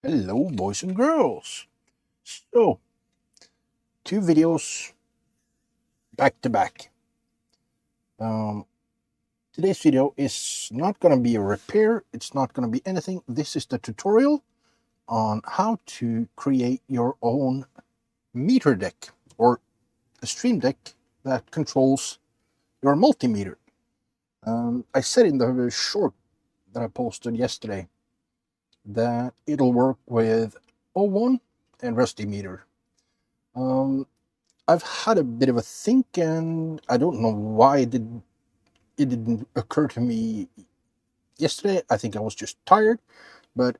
Hello, boys and girls. So, two videos back to back. Um, Today's video is not going to be a repair. It's not going to be anything. This is the tutorial on how to create your own meter deck or a stream deck that controls your multimeter. I said in the short that I posted yesterday that it'll work with O1 and Rusty meter. I've had a bit of a think, and I don't know why it didn't occur to me yesterday. I think I was just tired, but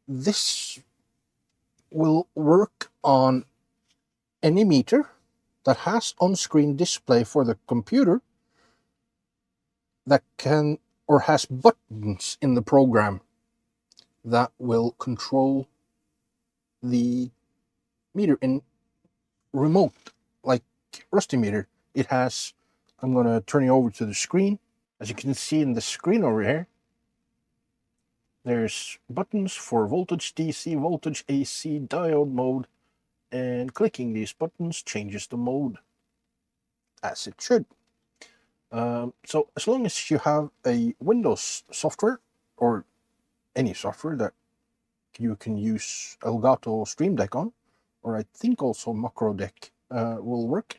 this will work on any meter that has on-screen display for the computer that can or has buttons in the program that will control the meter in remote, like Rusty meter. It has, I'm going to turn you over to the screen. As you can see in the screen over here, there's buttons for voltage DC, voltage AC, diode mode, and clicking these buttons changes the mode as it should. So as long as you have a Windows software or any software that you can use Elgato Stream Deck on, or I think also Macro Deck will work.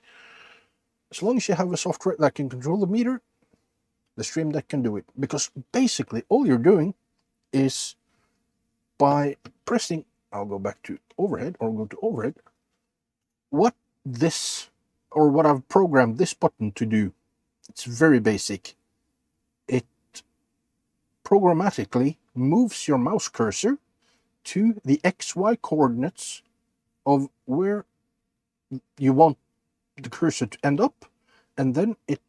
As long as you have a software that can control the meter, the Stream Deck can do it. Because basically all you're doing is by pressing, I'll go back to overhead or go to overhead, what I've programmed this button to do. It's very basic. It programmatically moves your mouse cursor to the XY coordinates of where you want the cursor to end up, and then it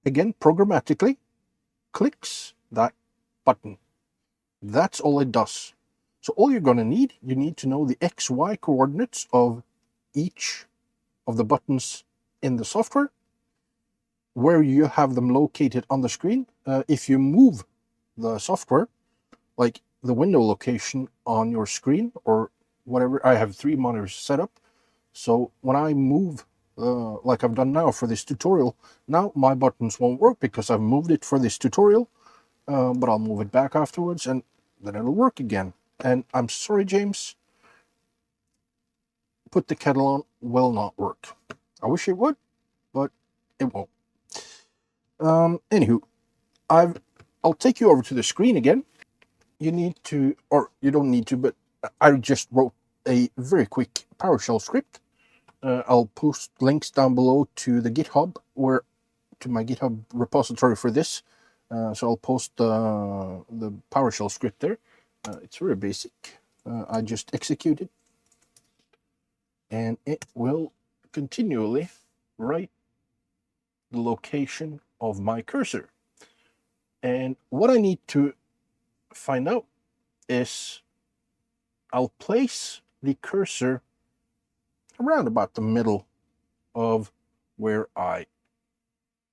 again programmatically clicks that button. That's all it does. So all you're going to need, you need to know the XY coordinates of each of the buttons in the software, where you have them located on the screen. If you move the software, like the window location on your screen or whatever, I have 3 monitors set up. So when I move, like I've done now for this tutorial, now my buttons won't work because I've moved it for this tutorial, but I'll move it back afterwards and then it'll work again. And I'm sorry, James, put the kettle on will not work. I wish it would, but it won't. Anywho, I'll take you over to the screen again. You need to, or you don't need to, but I just wrote a very quick PowerShell script. I'll post links down below to the GitHub or to my GitHub repository for this. So I'll post the PowerShell script there. It's very basic. I just execute it, and it will continually write the location of my cursor. And what I need to find out is I'll place the cursor around about the middle of where I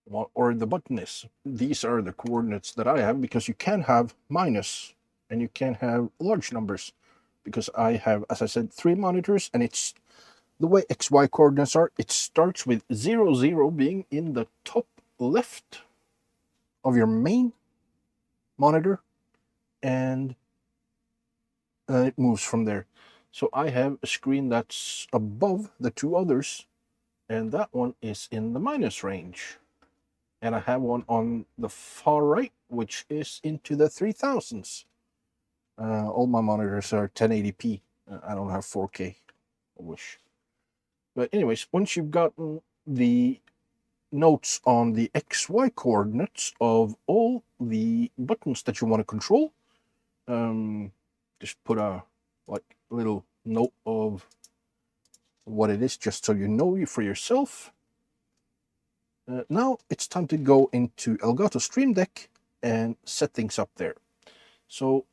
want, or the button is. These are the coordinates that I have, because you can have minus and you can have large numbers, because I have, as I said, 3 monitors, and it's the way XY coordinates are. It starts with 0, 0 being in the top left of your main monitor, and it moves from there. So I have a screen that's above the 2 others, and that one is in the minus range. And I have one on the far right, which is into the 3000s. All my monitors are 1080p. I don't have 4K. I wish. But anyways, once you've gotten the notes on the XY coordinates of all the buttons that you want to control, just put a little note of what it is, just so you know for yourself. Now it's time to go into Elgato Stream Deck and set things up there. So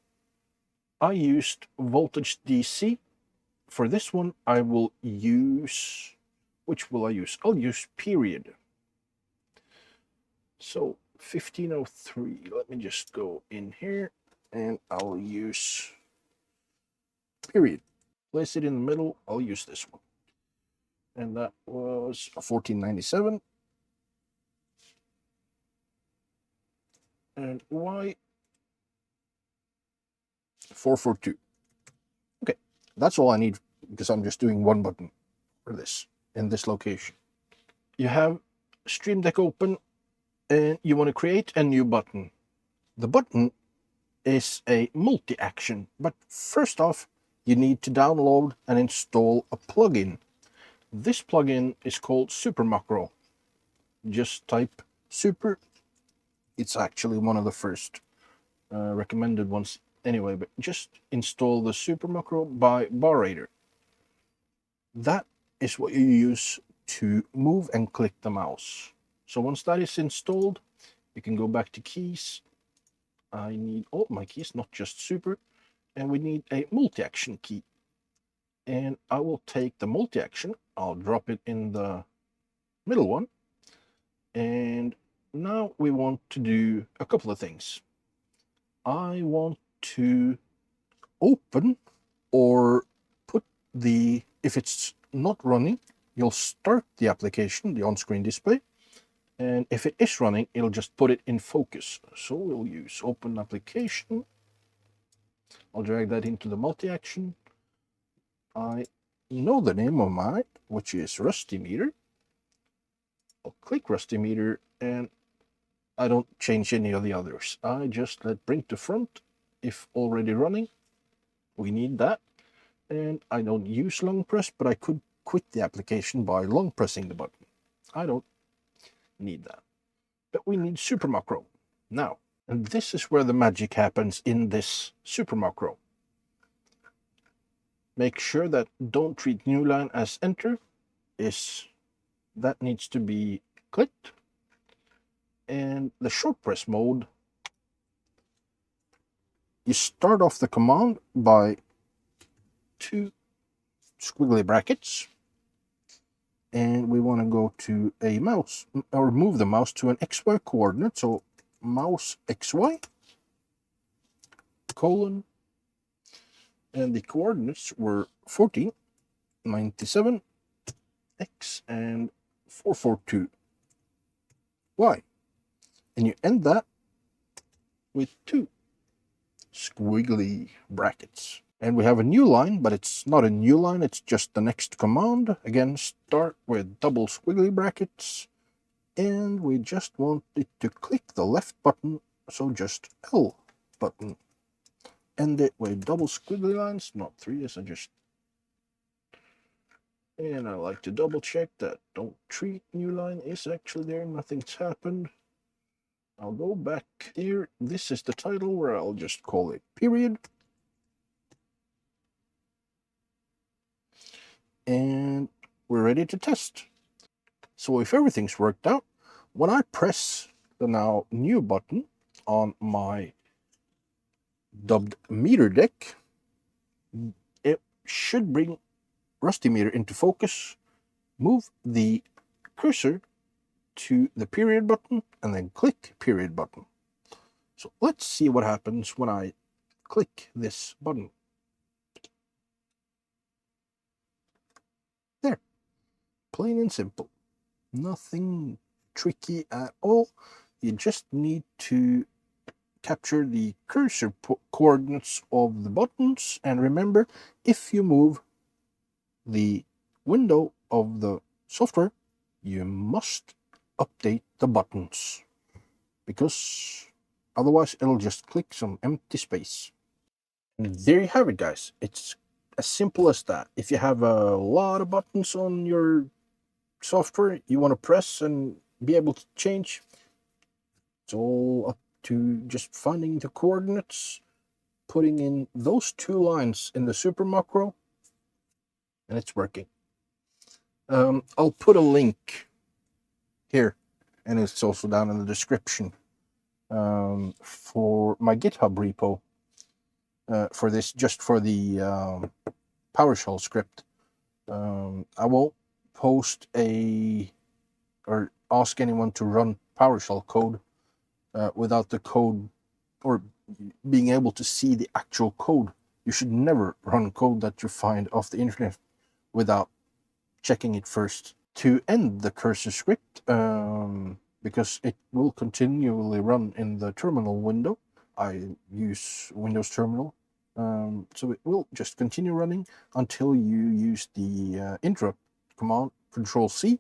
I used voltage DC. For this one, I will use, which will I use? I'll use period. So 1503, let me just go in here and I'll use period. Place it in the middle. I'll use this one. And that was 1497. And Y 442. Okay, that's all I need because I'm just doing one button for this in this location. You have Stream Deck open and you want to create a new button. The button is a multi-action, but first off, you need to download and install a plugin. This plugin is called Super Macro. Just type Super. It's actually one of the first recommended ones anyway, but just install the Super Macro by Barrator. That is what you use to move and click the mouse. So once that is installed, you can go back to keys. I need all my keys, not just Super, and we need a multi-action key. And I will take the multi-action, I'll drop it in the middle one, and now we want to do a couple of things. I want to open or put the, if it's not running, you'll start the application, the on-screen display, and if it is running, it'll just put it in focus. So we'll use open application. I'll drag that into the multi-action. I know the name of mine, which is RustyMeter. I'll click RustyMeter and I don't change any of the others. I just let bring to front if already running. We need that. And I don't use long press, but I could quit the application by long pressing the button. I don't need that. But we need Super Macro now. And this is where the magic happens in this Super Macro. Make sure that don't treat new line as enter. That needs to be clicked. And the short press mode, you start off the command by 2 squiggly brackets. And we want to go to a mouse, or move the mouse to an XY coordinate. So mouse XY, colon, and the coordinates were 14, 97, X, and 442, Y. And you end that with 2 squiggly brackets. And we have a new line, but it's not a new line, it's just the next command. Again, start with double squiggly brackets. And we just want it to click the left button, so just L button. End it with double squiggly lines, not 3, as I just... And I like to double check that don't treat new line is actually there, nothing's happened. I'll go back here. This is the title where I'll just call it period. And we're ready to test. So if everything's worked out, when I press the now new button on my dubbed meter deck, it should bring RustyMeter into focus, move the cursor to the period button, and then click period button. So let's see what happens when I click this button. There, plain and simple. Nothing tricky at all. You just need to capture the cursor coordinates of the buttons, and remember, if you move the window of the software, you must update the buttons, because otherwise it'll just click some empty space. And there you have it, guys. It's as simple as that. If you have a lot of buttons on your software you want to press and be able to change, it's all up to just finding the coordinates, putting in those 2 lines in the Super Macro, and it's working. I'll put a link here, and it's also down in the description, for my GitHub repo for this, just for the PowerShell script. I won't post or ask anyone to run PowerShell code without the code, or being able to see the actual code You should never run code that you find off the internet without checking it first. To end the cursor script, because it will continually run in the terminal window, I use Windows Terminal, so it will just continue running until you use the interrupt command, Control C,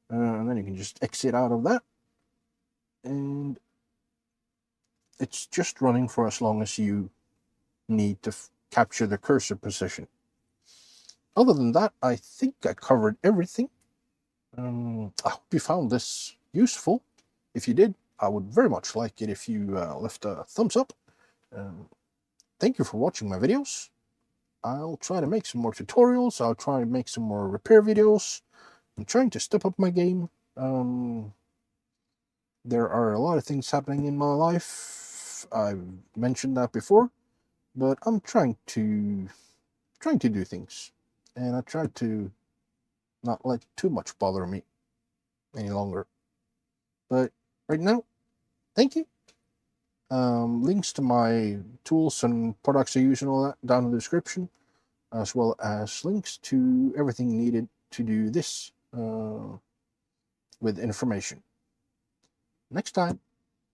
and then you can just exit out of that, and it's just running for as long as you need to capture the cursor position. Other than that, I think I covered everything. I hope you found this useful. If you did, I would very much like it if you left a thumbs up. Thank you for watching my videos. I'll try to make some more tutorials. I'll try to make some more repair videos. I'm trying to step up my game. There are a lot of things happening in my life. I've mentioned that before, but I'm trying to do things, and I try to not let too much bother me any longer. But right now, thank you. Links to my tools and products I use and all that down in the description, as well as links to everything needed to do this with information. Next time.